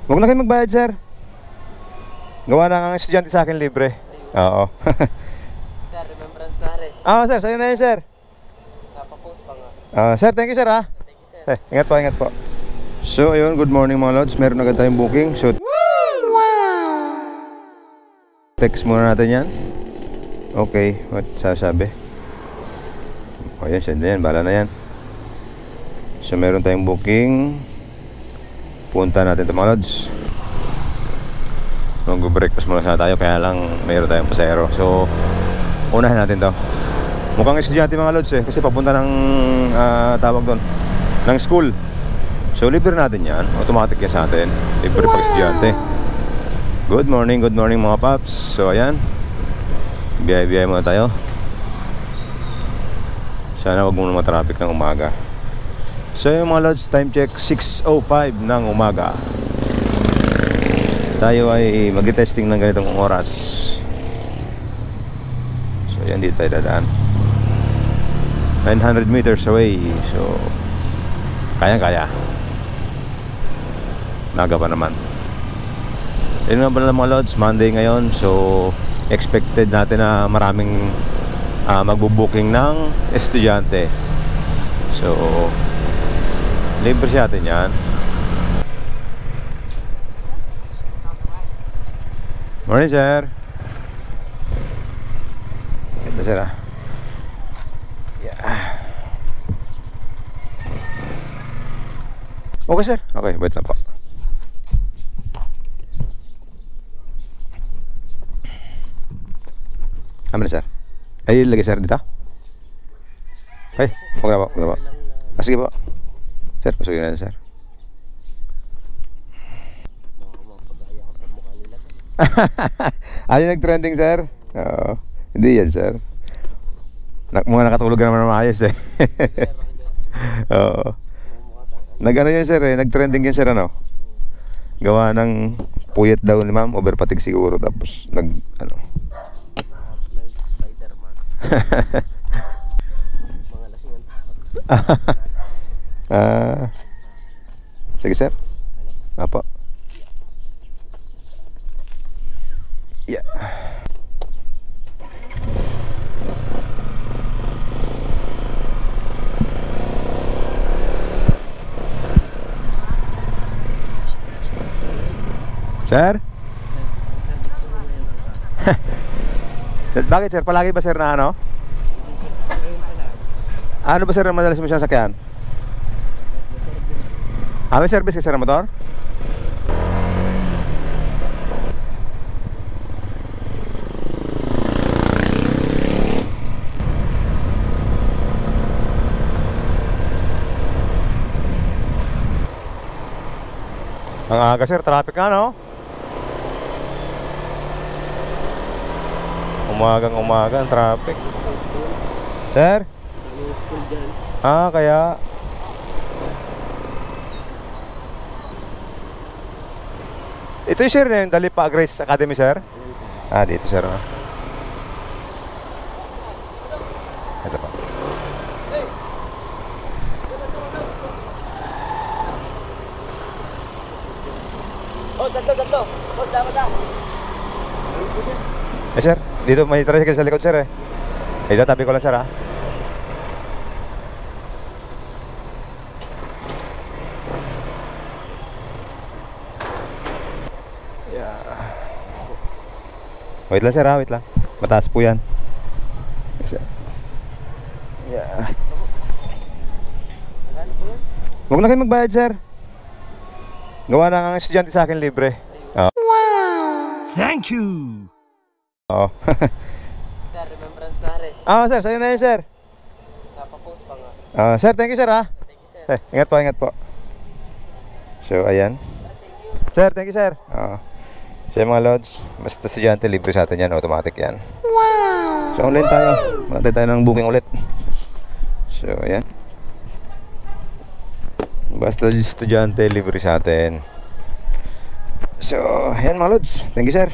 Huwag na kayo magbayad, sir. Gawa na ang estudyante sa akin libre. Oo. Sir, remembrance na rin. Sir, sa'yo na yun, sir. Napapost pa nga. Sir, thank you, sir, ha. Thank you, sir. Ingat po, ingat po. So, ayun, good morning mga lods. Meron agad tayong booking. So, text muna natin yan. Okay, what sasabi? O yan, send na yan, bala na yan. So, meron tayong booking. Punta natin ito mga lods. Mag-breakfast muna sana tayo, kaya lang mayroon tayong pasero. So, unahin natin to. Mukhang estudyante mga lods kasi papunta ng tawag doon, ng school. So, libre natin yan. Automatic yan sa atin. Libre pag estudyante. Good morning mga paps. So, ayan. Biyay-biyay muna tayo. Sana wag muna matraffic ng umaga. So, yung mga lods, time check 6:05 ng umaga. Tayo ay mag-testing ng ganitong oras. So, yan, dito tayo dadaan. 900 meters away. So, kaya-kaya. Naga pa naman. Yun nga pala mga lods, Monday ngayon. So, expected natin na maraming magbubuking ng estudyante. So, libre siya atin yan. Morning, sir. Ito, sir, ha. Yeah. Okay, sir. Okay, wait lang po. Amin na, sir. Ay, lagay, sir, dito. Okay, huwag na po, huwag na po. Sige po. Sir, pasukin na, sir. Ayun nag-trending, sir. Hindi yan, sir. Mga nakatulog na naman maayos eh. Nag-ano yan, sir, nag-trending yan, sir, ano. Gawa ng puyat daw ni ma'am, overpatig siguro. Tapos ano. Spider-Man. Mga lasing ang tao. Sige, sir. Apo. Yeah. Sir? Bakit, sir? Palagi ba, sir, na ano? Ano ba, sir, ang madalas mo siyang sakyan? May service ka, sir, ang motor? Ang aga, sir, traffic na, no? Umagang-umaga ang traffic. Sir? Kaya ito yung, sir, yung Dalipa Grace Academy, sir? Dito, sir. Ito pa. Ganto. Dapat. Sir, dito may tricycle sa likod, sir, Ito, tabi ko lang, sir, Yeah. Wait lang, sir, wait lang. Mataas po yan. Yes, sir. Yeah. Huwag na kayo magbayad, sir. Gawa na ang estudyante sa akin libre. Wow! Thank you! Sir, remembrance na rin. Sir, sa'yo na yun, sir. Napapost pa nga. Sir, thank you, sir, ha. Thank you, sir. Ingat po, ingat po. So, ayan. Sir, thank you, sir. So, mga lods, basta estudyante libre sa atin yan, automatic yan. Wow! So, online tayo. Magantay tayo ng booking ulit. So, ayan. Basta estudyante libre sa atin. So, ayan mga lods. Thank you, sir.